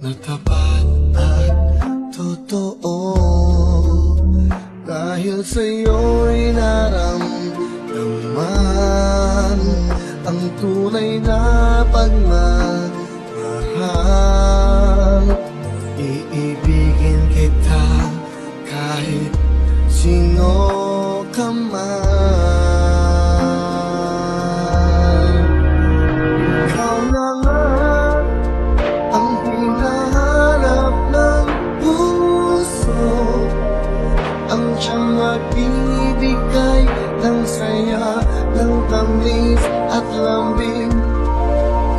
na tapat at totoo. Dahil sa'yo'y naramdaman ang tunay na pagmamahal. Iibigin kita kahit sino ka man. Ikaw na nga ang hinahanap ng puso, ang siyang magbibigay ng saya, ng tamis at lambing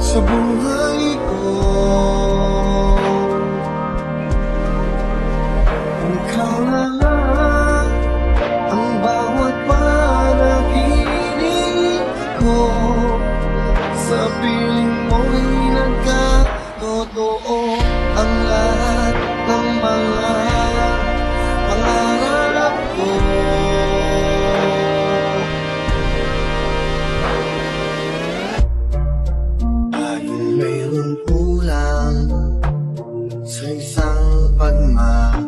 sa buhay ko. Ikaw na nga ang bawat panaginip ko, sa piling mo'y nagkatotoo ang lahat ng mga pangarap ko. Dahil mayroon kulang sa isang pagmamahal,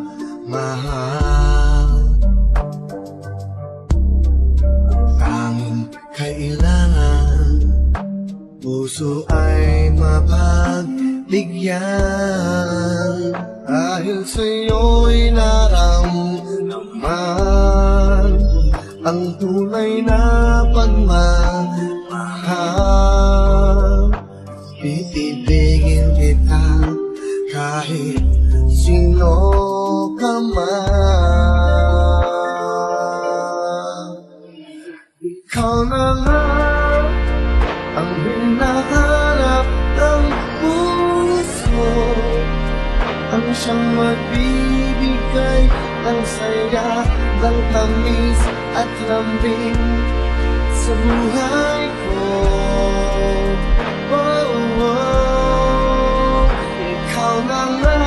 tanging kailangan puso ay mapagbigyan. Dahil sa'yo'y naramdaman ang tunay na pagmamahal. Iibigin kita kahit sino ka man. Ikaw na nga ang hinahanap ng puso, ang siyang magbibigay ng saya, ng tamis at lambing sa buhay ko. Oh, oh. Ikaw na nga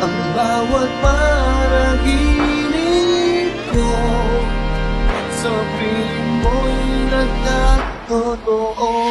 ang bawat panaginip ko, sa piling mo'y nagkatotoo